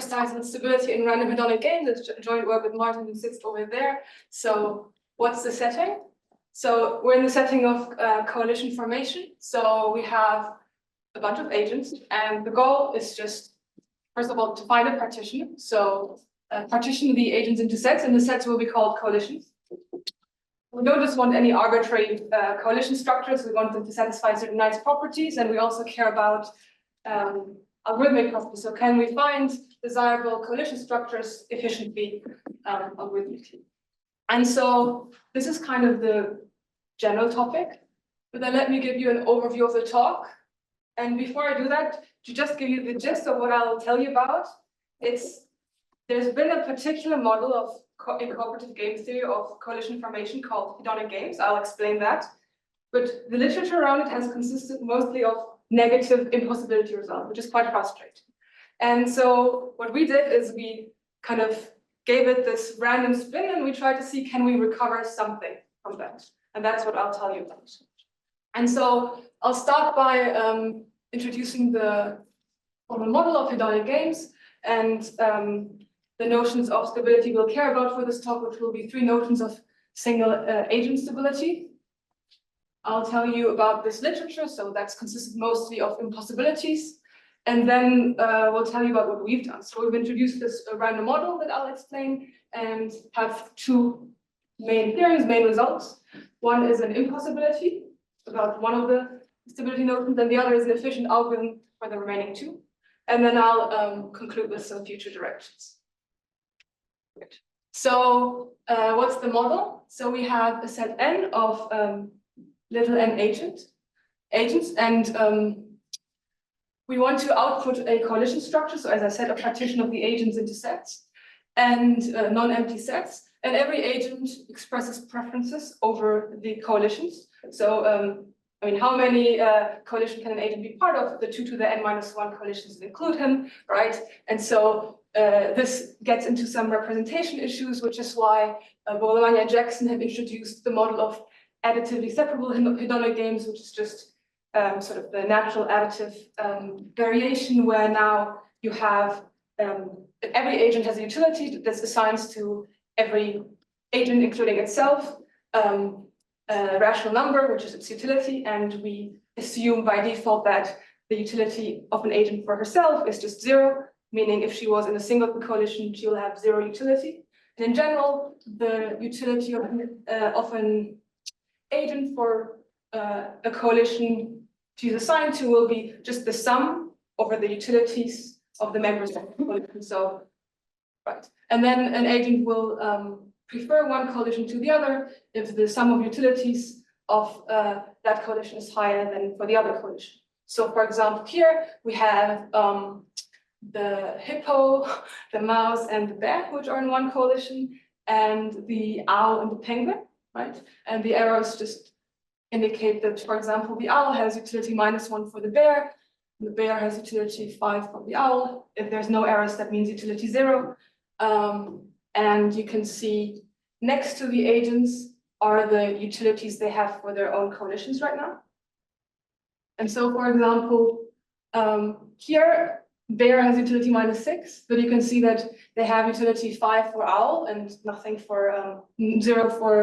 exercise on stability in random hedonic games. It's joint work with Martin, who sits over there. So what's the setting? So we're in the setting of coalition formation. So we have a bunch of agents, and the goal is just, first of all, to find a partition. So partition the agents into sets, and the sets will be called coalitions. We don't just want any arbitrary coalition structures. We want them to satisfy certain nice properties, and we also care about algorithmic properties. So can we find desirable coalition structures efficiently algorithmically? And so this is kind of the general topic, but then let me give you an overview of the talk. And before I do that, to just give you the gist of what I'll tell you about, there's been a particular model of in cooperative game theory of coalition formation called hedonic games. I'll explain that. But the literature around it has consisted mostly of negative impossibility results, which is quite frustrating. And so what we did is we kind of gave it this random spin, and we tried to see, can we recover something from that? And that's what I'll tell you about. And so I'll start by introducing the formal model of hedonic games and the notions of stability we'll care about for this talk, which will be 3 notions of single agent stability. I'll tell you about this literature, so that's consisted mostly of impossibilities. And then we'll tell you about what we've done. So we've introduced this random model that I'll explain and have 2 main theorems, main results. One is an impossibility about one of the stability notions, and the other is an efficient algorithm for the remaining 2. And then I'll conclude with some future directions. So what's the model? So we have a set n of little n agents, and we want to output a coalition structure. So as I said, a partition of the agents into sets and non-empty sets. And every agent expresses preferences over the coalitions. So I mean, how many coalition can an agent be part of? The 2 to the n-1 coalitions include him, right? And so this gets into some representation issues, which is why Bullinger and Jackson have introduced the model of additively separable hedonic games, which is just sort of the natural additive variation, where now you have every agent has a utility that's assigned to every agent, including itself, a rational number, which is its utility, and we assume by default that the utility of an agent for herself is just 0, meaning if she was in a single coalition, she will have 0 utility. And in general, the utility of an agent for a coalition she's assigned to will be just the sum over the utilities of the members of the coalition. So, right. And then an agent will prefer one coalition to the other if the sum of utilities of that coalition is higher than for the other coalition. So for example, here we have the hippo, the mouse, and the bear, which are in one coalition, and the owl and the penguin, right? And the arrows just indicate that, for example, the owl has utility -1 for the bear has utility 5 for the owl. If there's no arrows, that means utility 0. And you can see next to the agents are the utilities they have for their own coalitions right now. And so, for example, here, bear has utility -6, but you can see that they have utility 5 for owl and nothing for 0 for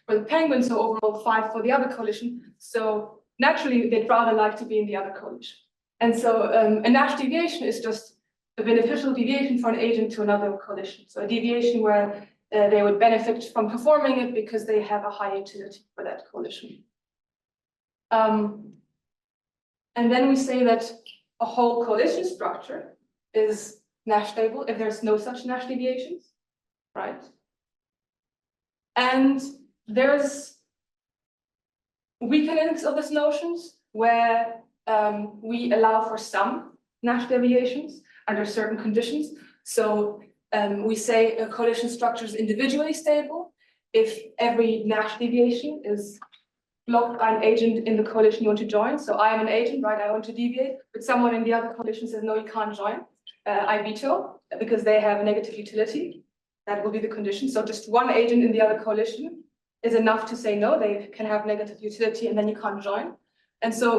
the penguin, so overall 5 for the other coalition. So naturally, they'd rather like to be in the other coalition. And so a Nash deviation is just a beneficial deviation for an agent to another coalition. So a deviation where they would benefit from performing it because they have a high utility for that coalition. And then we say that a whole coalition structure is Nash stable if there's no such Nash deviations, right? And there's weakenings of these notions where we allow for some Nash deviations under certain conditions. So we say a coalition structure is individually stable if every Nash deviation is blocked by an agent in the coalition you want to join. So I am an agent, right? I want to deviate, but someone in the other coalition says, no, you can't join. I veto because they have a negative utility. That will be the condition. So just one agent in the other coalition is enough to say, no, they can have negative utility and then you can't join. And so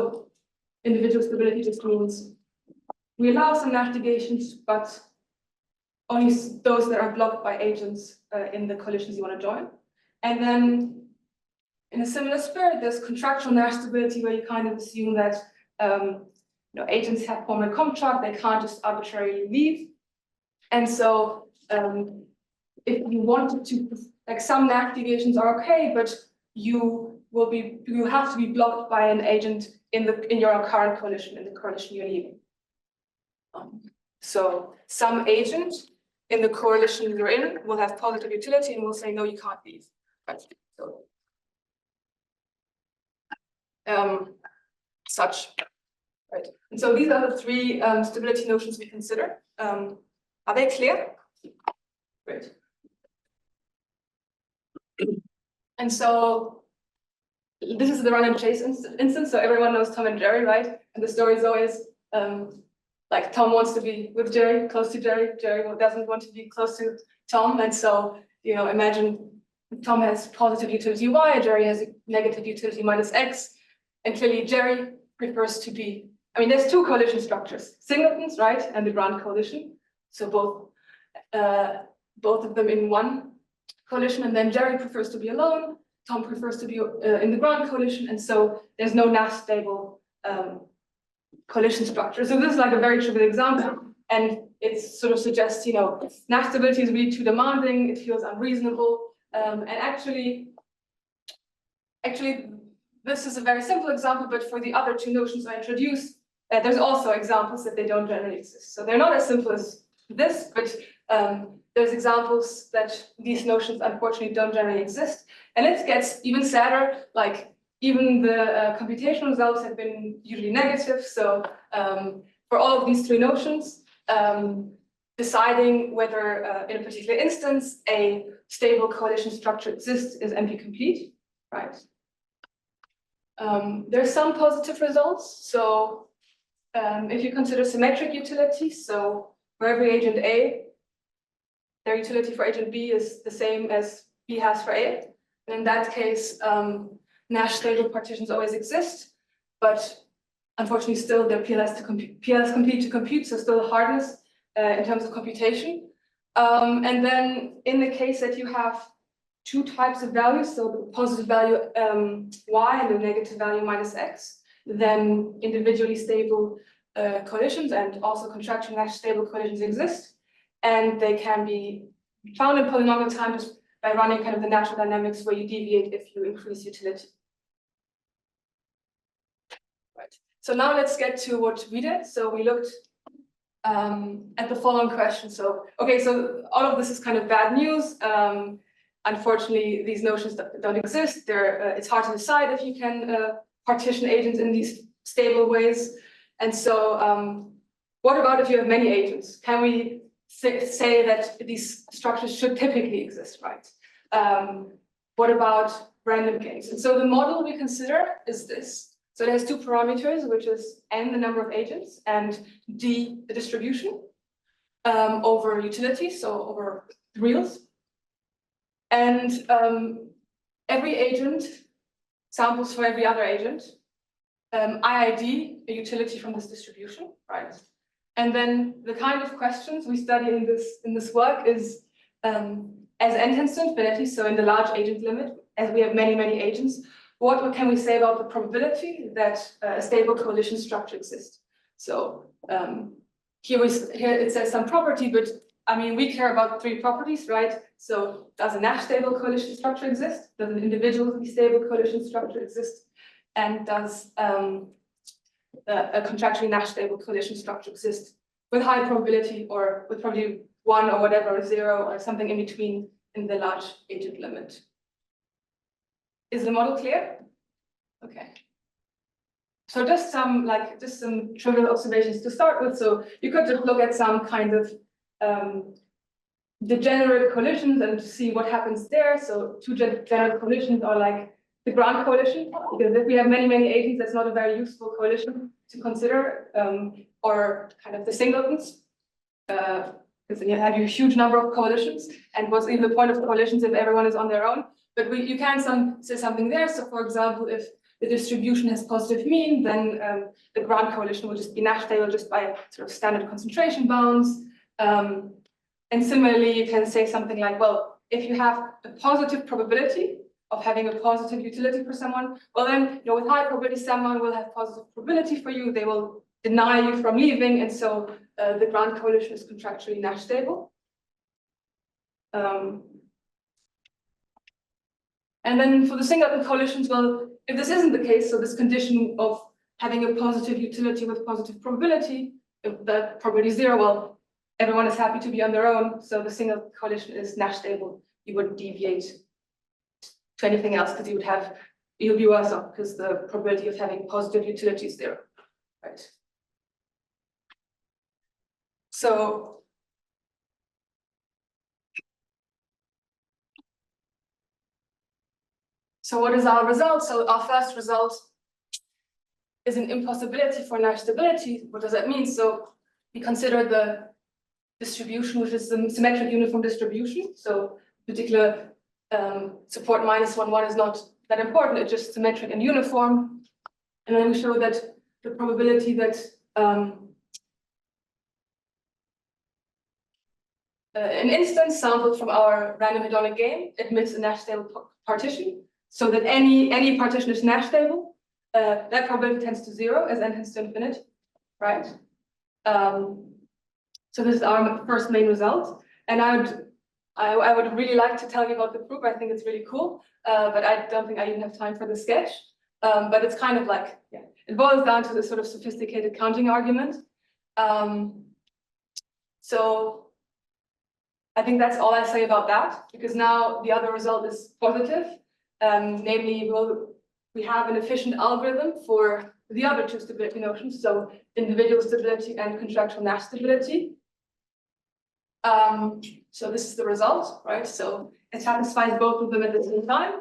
individual stability just means we allow some Nash deviations, but only those that are blocked by agents in the coalitions you want to join. And then in a similar spirit, there's contractual Nash stability, where you kind of assume that agents have formed a contract, they can't just arbitrarily leave. And so if you wanted to, like, some Nash deviations are okay, but you have to be blocked by an agent in your current coalition, in the coalition you're leaving. So some agent in the coalition you're in will have positive utility and will say, no, you can't leave. Right. So, such. Right. And so these are the three stability notions we consider. Are they clear? Great. And so this is the run and chase instance. So everyone knows Tom and Jerry, right? And the story is always like Tom wants to be with Jerry, close to Jerry. Jerry doesn't want to be close to Tom. And so, imagine Tom has positive utility Y, Jerry has a negative utility minus X. And clearly Jerry prefers to be, there's two coalition structures, singletons, right? And the grand coalition. So both of them in one coalition. And then Jerry prefers to be alone. Tom prefers to be in the grand coalition. And so there's no Nash stable coalition structure. So this is like a very trivial example. And it sort of suggests, Nash stability is really too demanding. It feels unreasonable. And actually, this is a very simple example, but for the other two notions I introduced, there's also examples that they don't generally exist. So they're not as simple as this, but there's examples that these notions unfortunately don't generally exist. And it gets even sadder, like even the computational results have been usually negative. So for all of these three notions, deciding whether in a particular instance a stable coalition structure exists is NP-complete, right? There's some positive results. So if you consider symmetric utility, so for every agent A, their utility for agent B is the same as B has for A. And in that case, Nash stable partitions always exist, but unfortunately still they're PLS complete to compute, so still hardness in terms of computation. And then in the case that you have two types of values, so the positive value Y and the negative value minus X, then individually stable coalitions and also contraction Nash stable coalitions exist. And they can be found in polynomial time just by running kind of the natural dynamics where you deviate if you increase utility. Right. So now let's get to what we did. So we looked at the following question. So, okay, so all of this is kind of bad news. Unfortunately, these notions don't exist. It's hard to decide if you can partition agents in these stable ways. And so what about if you have many agents? Can we say that these structures should typically exist, right? What about random games? And so the model we consider is this. So it has two parameters, which is n, the number of agents, and d, the distribution over utility, so over reals. And every agent samples for every other agent. IID, a utility from this distribution, right? And then the kind of questions we study in this work is as n tends to infinity, so in the large agent limit, as we have many, many agents, what can we say about the probability that a stable coalition structure exists? So here it says some property, but we care about three properties, right? So does a Nash stable coalition structure exist? Does an individually stable coalition structure exist? And does a contractually Nash stable coalition structure exist with high probability or with probably 1 or whatever, or 0 or something in between in the large agent limit? Is the model clear? Okay. So just some trivial observations to start with. So you could just look at some kind of degenerate collisions and see what happens there. So two degenerate collisions are like the grand coalition, because if we have many, many agents, that's not a very useful coalition to consider, or kind of the singletons, because then you have a huge number of coalitions. And what's even the point of coalitions if everyone is on their own? But you can say something there. So for example, if the distribution has positive mean, then the grand coalition will just be Nash stable just by sort of standard concentration bounds. And similarly, you can say something like, well, if you have a positive probability of having a positive utility for someone, well then, with high probability, someone will have positive probability for you. They will deny you from leaving, and so the ground coalition is contractually Nash stable. And then for the singleton coalitions, well, if this isn't the case, so this condition of having a positive utility with positive probability, if that probability is 0, well, everyone is happy to be on their own, so the single coalition is Nash stable. You wouldn't deviate to anything else because you'll be worse off because the probability of having positive utility is 0, right? So what is our result? So our first result is an impossibility for Nash stability. What does that mean? So we consider the distribution, which is the symmetric uniform distribution. So particular support -1,1 is not that important. It's just symmetric and uniform. And then we show that the probability that an instance sampled from our random hedonic game admits a Nash stable partition. So that any partition is Nash stable, that probability tends to 0 as n tends to infinity, right? So this is our first main result, and I would really like to tell you about the proof. I think it's really cool, but I don't think I even have time for the sketch. But it's kind of like, yeah, it boils down to this sort of sophisticated counting argument. So I think that's all I say about that, because now the other result is positive. Namely, we have an efficient algorithm for the other two stability notions, so individual stability and contractual Nash stability. So this is the result, right? So it satisfies both of them at the same time.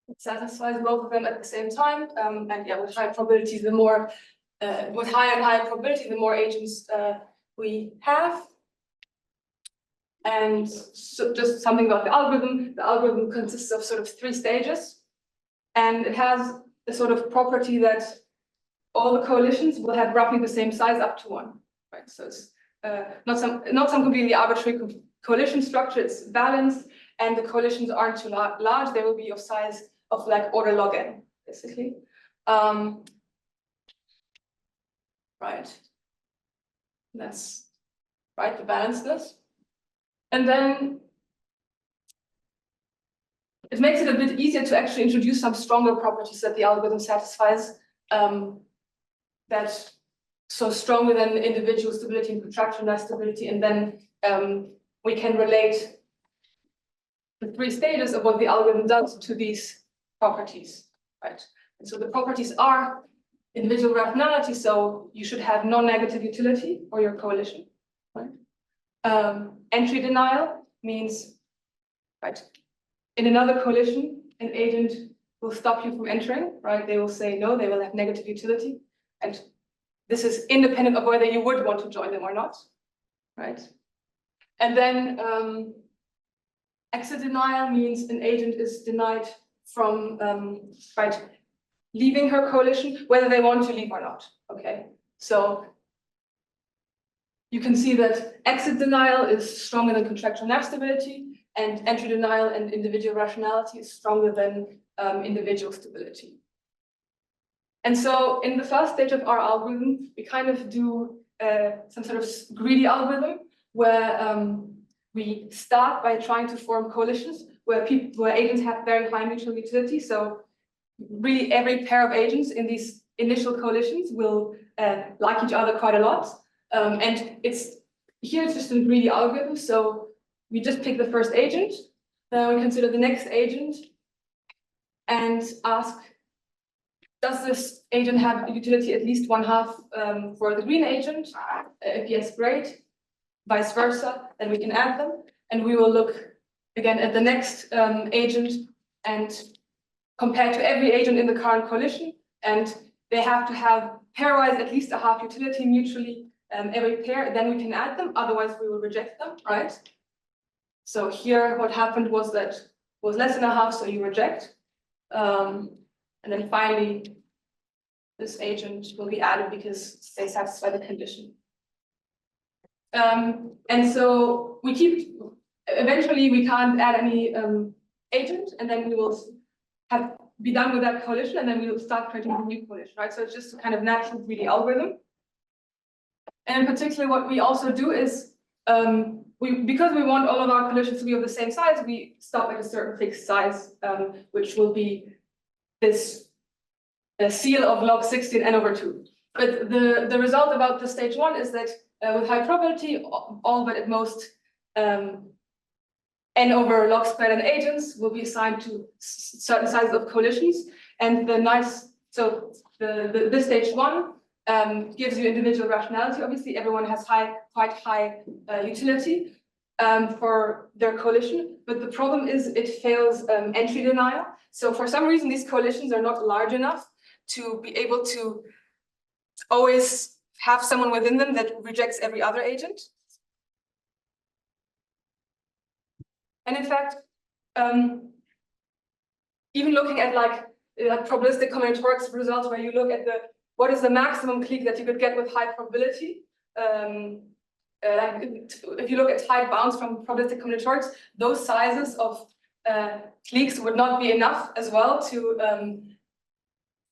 It satisfies both of them at the same time, and yeah, with high probability, the more with higher and higher probability, the more agents we have. And so just something about the algorithm. The algorithm consists of sort of 3 stages, and it has a sort of property that all the coalitions will have roughly the same size up to 1, right? So it's not some completely arbitrary coalition structure. It's balanced, and the coalitions aren't too large. They will be of size of like order log n, basically. Right. That's right, the balancedness. And then it makes it a bit easier to actually introduce some stronger properties that the algorithm satisfies, that so stronger than individual stability and contractual Nash stability, and then we can relate the 3 stages of what the algorithm does to these properties, right? And so the properties are individual rationality, so you should have non-negative utility for your coalition, right? Entry denial means, right, in another coalition, an agent will stop you from entering, right? They will say no, they will have negative utility, and this is independent of whether you would want to join them or not, right? And then exit denial means an agent is denied from right, leaving her coalition, whether they want to leave or not. Okay, so you can see that exit denial is stronger than contractual Nash stability, and entry denial and individual rationality is stronger than individual stability. And so in the first stage of our algorithm, we kind of do some sort of greedy algorithm where we start by trying to form coalitions where agents have very high mutual utility. So really every pair of agents in these initial coalitions will like each other quite a lot. And it's just a greedy algorithm. So we just pick the first agent, then we consider the next agent and ask, does this agent have utility at least 1/2 for the green agent? If yes, great. Vice versa, then we can add them. And we will look again at the next agent and compare to every agent in the current coalition. And they have to have pairwise at least a 1/2 utility mutually every pair, then we can add them, otherwise we will reject them, right? So here what happened was that was less than a 1/2, so you reject. And then finally, this agent will be added because they satisfy the condition. And so we keep, eventually we can't add any agent, and then we will be done with that coalition, and then we will start creating a new coalition, right? So it's just a kind of natural greedy algorithm. And in particular, what we also do is, because we want all of our coalitions to be of the same size, we stop at a certain fixed size, which will be this seal of log 16 n over 2. But the result about the stage 1 is that with high probability, all but at most n over log squared n agents will be assigned to certain sizes of coalitions. And so this stage 1 gives you individual rationality. Obviously, everyone has quite high utility for their coalition, but the problem is it fails entry denial. So for some reason, these coalitions are not large enough to be able to always have someone within them that rejects every other agent. And in fact, even looking at like probabilistic combinatorics results, where you look at what is the maximum clique that you could get with high probability. If you look at tight bounds from probabilistic combinatorics, those sizes of cliques would not be enough as well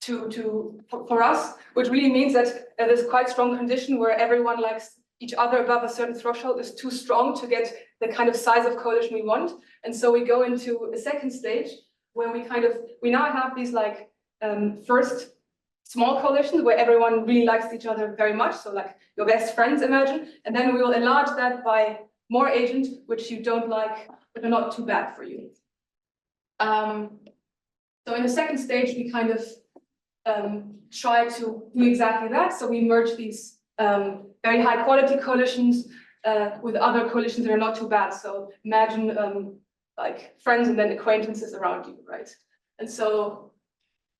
for us, which really means that there's quite strong condition where everyone likes each other above a certain threshold is too strong to get the kind of size of coalition we want. And so we go into a second stage where we now have these like first small coalitions where everyone really likes each other very much. So like your best friends, imagine, and then we will enlarge that by more agents which you don't like, but are not too bad for you. So in the second stage, we kind of try to do exactly that. So we merge these very high quality coalitions with other coalitions that are not too bad. So imagine like friends and then acquaintances around you, right? And so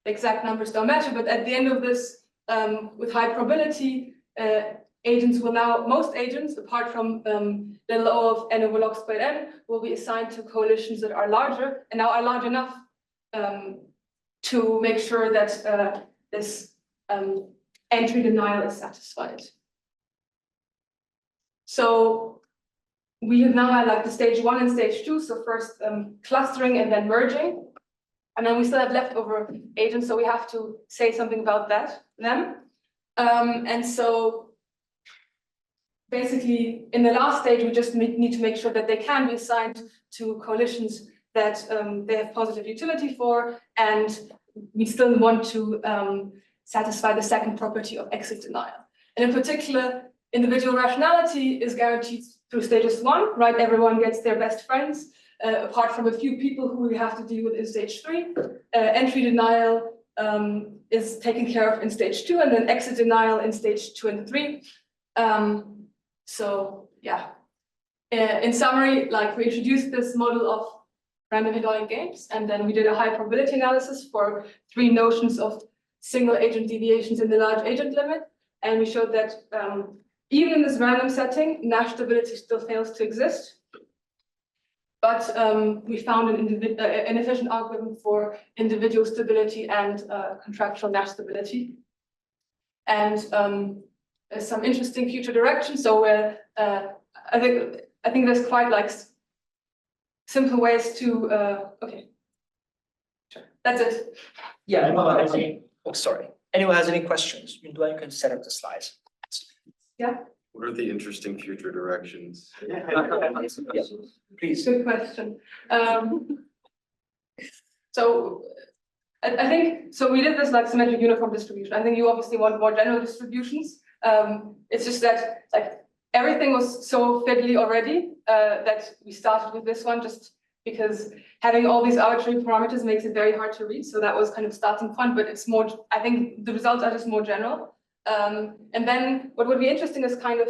the exact numbers don't matter, but at the end of this, with high probability, agents will now, most agents, apart from little o of n over log squared n, will be assigned to coalitions that are larger and now are large enough to make sure that this entry denial is satisfied. So we have now had like the stage 1 and stage 2. So first clustering and then merging. And then we still have leftover agents, so we have to say something about them. And so basically, in the last stage, we just need to make sure that they can be assigned to coalitions that they have positive utility for, and we still want to satisfy the second property of exit denial. And in particular, individual rationality is guaranteed through stages 1, right? Everyone gets their best friends. Apart from a few people who we have to deal with in stage 3, entry denial is taken care of in stage 2, and then exit denial in stage 2 and 3. So yeah, in summary, like we introduced this model of random hedonic games, and then we did a high probability analysis for 3 notions of single agent deviations in the large agent limit, and we showed that even in this random setting, Nash stability still fails to exist. But we found an efficient algorithm for individual stability and contractual Nash stability. And some interesting future directions. So I think there's quite like simple ways to. Okay, sure. That's it. Yeah. Sorry. Anyone has any questions? You can set up the slides. Yeah. What are the interesting future directions? Yeah, please. Good question. So I think, so we did this like symmetric uniform distribution. I think you obviously want more general distributions. It's just that like everything was so fiddly already that we started with this one just because having all these arbitrary parameters makes it very hard to read. So that was kind of starting point, but it's more, I think the results are just more general. And then what would be interesting is kind of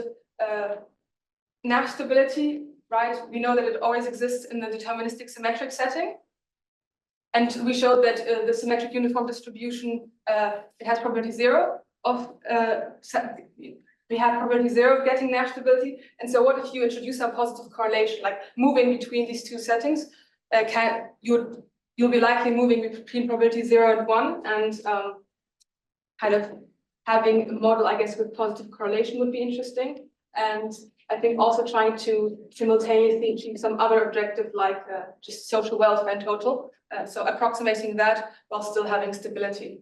Nash stability, right? We know that it always exists in the deterministic symmetric setting. And we showed that the symmetric uniform distribution, it has probability 0 of, we have probability 0 of getting Nash stability. And so what if you introduce some positive correlation, like moving between these 2 settings, you'll be likely moving between probability 0 and 1, and kind of having a model, I guess, with positive correlation would be interesting. And I think also trying to simultaneously achieve some other objective like just social welfare in total. So approximating that while still having stability.